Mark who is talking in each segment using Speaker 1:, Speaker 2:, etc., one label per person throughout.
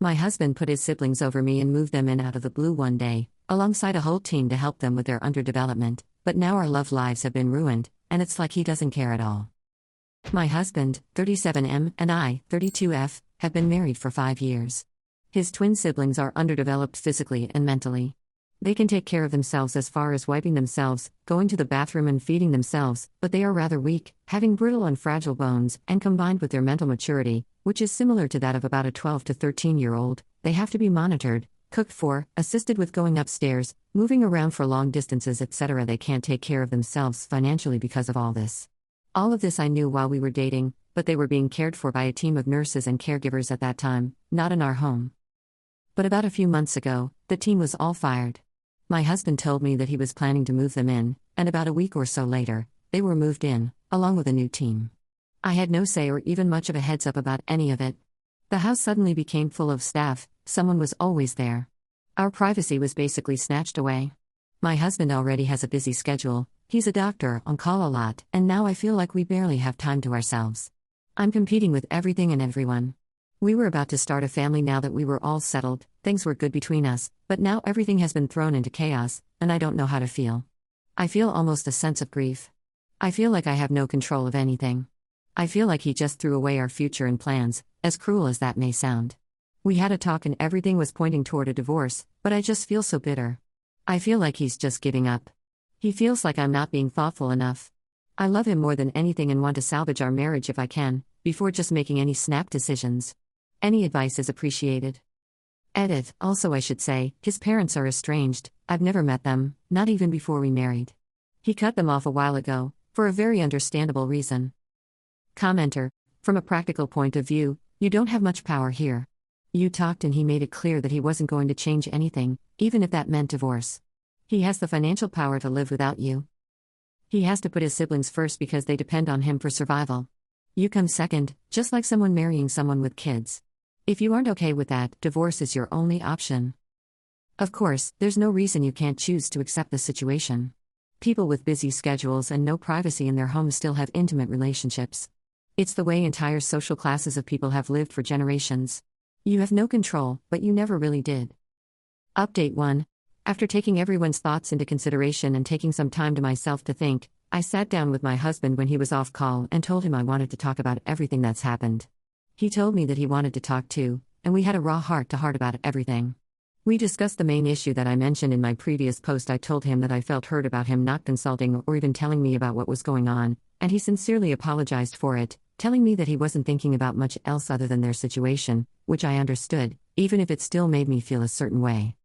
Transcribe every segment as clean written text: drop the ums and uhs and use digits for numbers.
Speaker 1: My husband put his siblings over me and moved them in out of the blue one day, alongside a whole team to help them with their underdevelopment, but now our love lives have been ruined, and it's like he doesn't care at all. My husband, 37M, and I, 32F, have been married for 5 years. His twin siblings are underdeveloped physically and mentally. They can take care of themselves as far as wiping themselves, going to the bathroom and feeding themselves, but they are rather weak, having brittle and fragile bones, and combined with their mental maturity, which is similar to that of about a 12 to 13-year-old, they have to be monitored, cooked for, assisted with going upstairs, moving around for long distances, etc. They can't take care of themselves financially because of all this. All of this I knew while we were dating, but they were being cared for by a team of nurses and caregivers at that time, not in our home. But about a few months ago, the team was all fired. My husband told me that he was planning to move them in, and about a week or so later, they were moved in, along with a new team. I had no say or even much of a heads up about any of it. The house suddenly became full of staff, someone was always there. Our privacy was basically snatched away. My husband already has a busy schedule, he's a doctor, on call a lot, and now I feel like we barely have time to ourselves. I'm competing with everything and everyone. We were about to start a family now that we were all settled, things were good between us, but now everything has been thrown into chaos, and I don't know how to feel. I feel almost a sense of grief. I feel like I have no control of anything. I feel like he just threw away our future and plans, as cruel as that may sound. We had a talk and everything was pointing toward a divorce, but I just feel so bitter. I feel like he's just giving up. He feels like I'm not being thoughtful enough. I love him more than anything and want to salvage our marriage if I can, before just making any snap decisions. Any advice is appreciated. Edit. Also, I should say, his parents are estranged. I've never met them, not even before we married. He cut them off a while ago, for a very understandable reason. Commenter. From a practical point of view, you don't have much power here. You talked and he made it clear that he wasn't going to change anything, even if that meant divorce. He has the financial power to live without you. He has to put his siblings first because they depend on him for survival. You come second, just like someone marrying someone with kids. If you aren't okay with that, divorce is your only option. Of course, there's no reason you can't choose to accept the situation. People with busy schedules and no privacy in their homes still have intimate relationships. It's the way entire social classes of people have lived for generations. You have no control, but you never really did. Update 1. After taking everyone's thoughts into consideration and taking some time to myself to think, I sat down with my husband when he was off call and told him I wanted to talk about everything that's happened. He told me that he wanted to talk too, and we had a raw heart-to-heart about everything. We discussed the main issue that I mentioned in my previous post. I told him that I felt hurt about him not consulting or even telling me about what was going on, and he sincerely apologized for it, telling me that he wasn't thinking about much else other than their situation, which I understood, even if it still made me feel a certain way.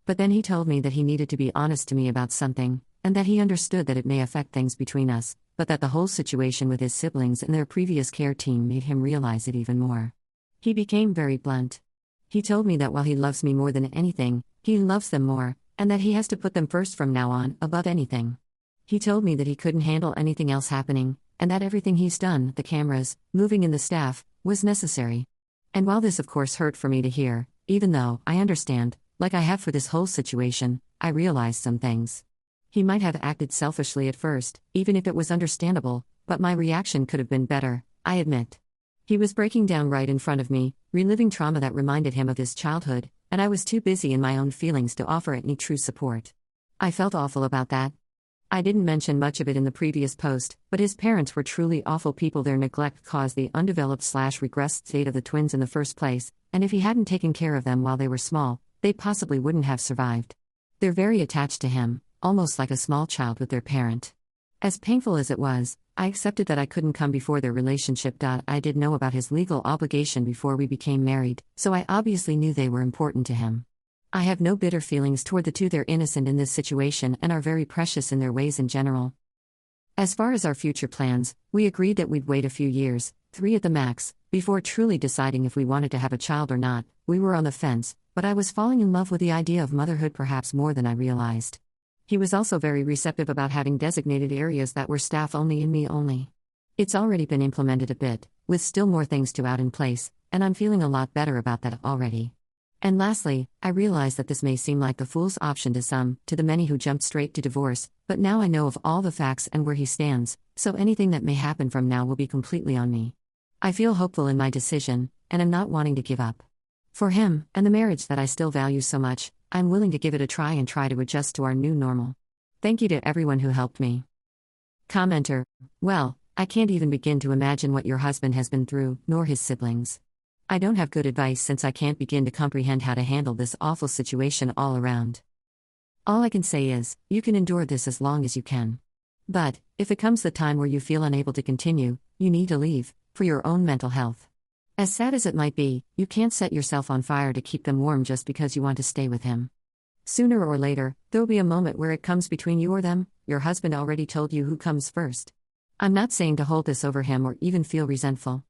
Speaker 1: But then he told me that he needed to be honest to me about something, and that he understood that it may affect things between us, but that the whole situation with his siblings and their previous care team made him realize it even more. He became very blunt. He told me that while he loves me more than anything, he loves them more, and that he has to put them first from now on, above anything. He told me that he couldn't handle anything else happening, and that everything he's done, the cameras, moving in the staff, was necessary. And while this of course hurt for me to hear, even though I understand, like I have for this whole situation, I realized some things. He might have acted selfishly at first, even if it was understandable, but my reaction could have been better, I admit. He was breaking down right in front of me, reliving trauma that reminded him of his childhood, and I was too busy in my own feelings to offer any true support. I felt awful about that. I didn't mention much of it in the previous post, but his parents were truly awful people. Their neglect caused the undeveloped/regressed state of the twins in the first place, and if he hadn't taken care of them while they were small, they possibly wouldn't have survived. They're very attached to him, almost like a small child with their parent. As painful as it was, I accepted that I couldn't come before their relationship. I did know about his legal obligation before we became married, so I obviously knew they were important to him. I have no bitter feelings toward the two. They're innocent in this situation and are very precious in their ways in general. As far as our future plans, we agreed that we'd wait a few years, 3 at the max, before truly deciding if we wanted to have a child or not. We were on the fence, but I was falling in love with the idea of motherhood perhaps more than I realized. He was also very receptive about having designated areas that were staff only and me only. It's already been implemented a bit, with still more things to out in place, and I'm feeling a lot better about that already. And lastly, I realize that this may seem like the fool's option to some, to the many who jumped straight to divorce, but now I know of all the facts and where he stands, so anything that may happen from now will be completely on me. I feel hopeful in my decision, and am not wanting to give up. For him, and the marriage that I still value so much, I'm willing to give it a try and try to adjust to our new normal. Thank you to everyone who helped me. Commenter: Well, I can't even begin to imagine what your husband has been through, nor his siblings. I don't have good advice since I can't begin to comprehend how to handle this awful situation all around. All I can say is, you can endure this as long as you can. But, if it comes the time where you feel unable to continue, you need to leave, for your own mental health. As sad as it might be, you can't set yourself on fire to keep them warm just because you want to stay with him. Sooner or later, there'll be a moment where it comes between you or them. Your husband already told you who comes first. I'm not saying to hold this over him or even feel resentful.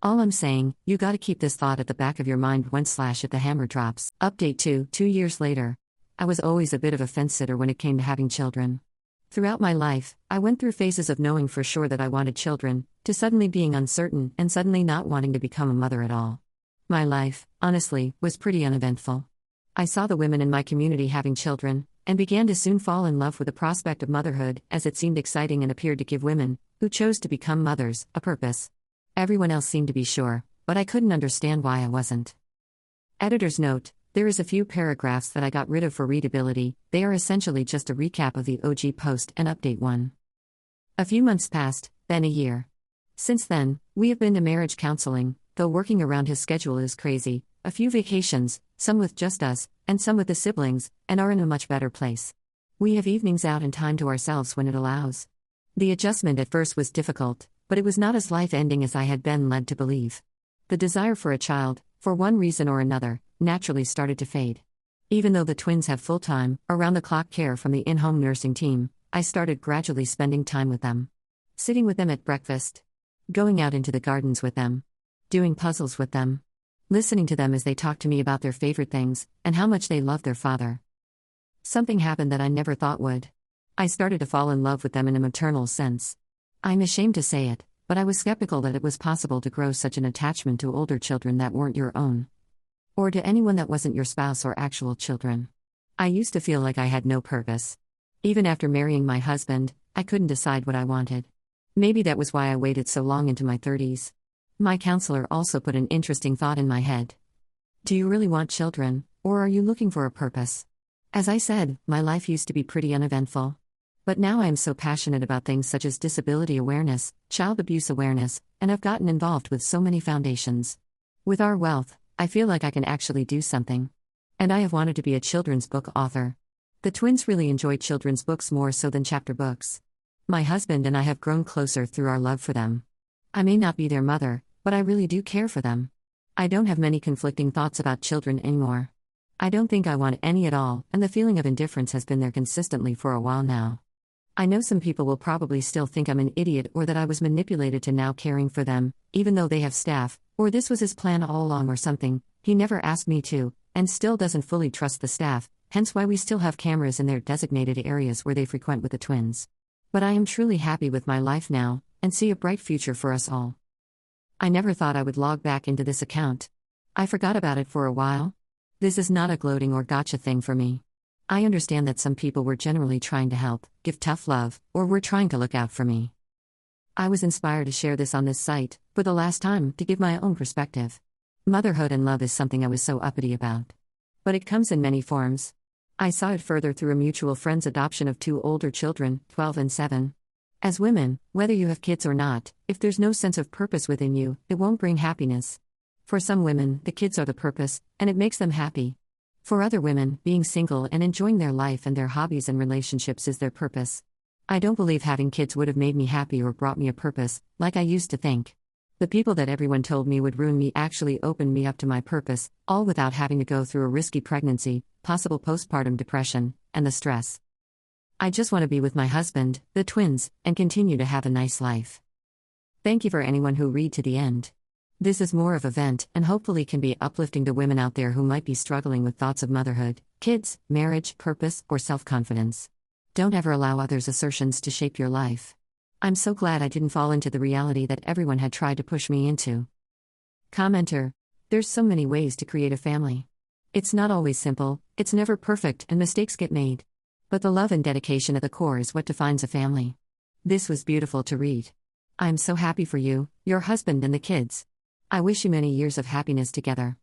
Speaker 1: All I'm saying, you gotta keep this thought at the back of your mind if the hammer drops. Update 2 years later. I was always a bit of a fence-sitter when it came to having children. Throughout my life, I went through phases of knowing for sure that I wanted children, to suddenly being uncertain and suddenly not wanting to become a mother at all. My life, honestly, was pretty uneventful. I saw the women in my community having children, and began to soon fall in love with the prospect of motherhood, as it seemed exciting and appeared to give women, who chose to become mothers, a purpose. Everyone else seemed to be sure, but I couldn't understand why I wasn't. Editor's note: there is a few paragraphs that I got rid of for readability. They are essentially just a recap of the OG post and update 1. A few months passed, then a year. Since then, we have been to marriage counseling, though working around his schedule is crazy, a few vacations, some with just us, and some with the siblings, and are in a much better place. We have evenings out and time to ourselves when it allows. The adjustment at first was difficult, but it was not as life-ending as I had been led to believe. The desire for a child, for one reason or another, naturally started to fade. Even though the twins have full-time, around-the-clock care from the in-home nursing team, I started gradually spending time with them. Sitting with them at breakfast. Going out into the gardens with them. Doing puzzles with them. Listening to them as they talk to me about their favorite things, and how much they love their father. Something happened that I never thought would. I started to fall in love with them in a maternal sense. I'm ashamed to say it, but I was skeptical that it was possible to grow such an attachment to older children that weren't your own. Or to anyone that wasn't your spouse or actual children. I used to feel like I had no purpose. Even after marrying my husband, I couldn't decide what I wanted. Maybe that was why I waited so long into my 30s. My counselor also put an interesting thought in my head. Do you really want children, or are you looking for a purpose? As I said, my life used to be pretty uneventful. But now I am so passionate about things such as disability awareness, child abuse awareness, and I've gotten involved with so many foundations. With our wealth, I feel like I can actually do something. And I have wanted to be a children's book author. The twins really enjoy children's books more so than chapter books. My husband and I have grown closer through our love for them. I may not be their mother, but I really do care for them. I don't have many conflicting thoughts about children anymore. I don't think I want any at all, and the feeling of indifference has been there consistently for a while now. I know some people will probably still think I'm an idiot or that I was manipulated to now caring for them, even though they have staff, or this was his plan all along or something. He never asked me to, and still doesn't fully trust the staff, hence why we still have cameras in their designated areas where they frequent with the twins. But I am truly happy with my life now, and see a bright future for us all. I never thought I would log back into this account. I forgot about it for a while. This is not a gloating or gotcha thing for me. I understand that some people were generally trying to help, give tough love, or were trying to look out for me. I was inspired to share this on this site, for the last time, to give my own perspective. Motherhood and love is something I was so uppity about. But it comes in many forms. I saw it further through a mutual friend's adoption of 2 older children, 12 and 7. As women, whether you have kids or not, if there's no sense of purpose within you, it won't bring happiness. For some women, the kids are the purpose, and it makes them happy. For other women, being single and enjoying their life and their hobbies and relationships is their purpose. I don't believe having kids would have made me happy or brought me a purpose, like I used to think. The people that everyone told me would ruin me actually opened me up to my purpose, all without having to go through a risky pregnancy, possible postpartum depression, and the stress. I just want to be with my husband, the twins, and continue to have a nice life. Thank you for anyone who read to the end. This is more of a vent and hopefully can be uplifting to women out there who might be struggling with thoughts of motherhood, kids, marriage, purpose, or self-confidence. Don't ever allow others' assertions to shape your life. I'm so glad I didn't fall into the reality that everyone had tried to push me into. Commenter: there's so many ways to create a family. It's not always simple, it's never perfect, and mistakes get made. But the love and dedication at the core is what defines a family. This was beautiful to read. I'm so happy for you, your husband, and the kids. I wish you many years of happiness together.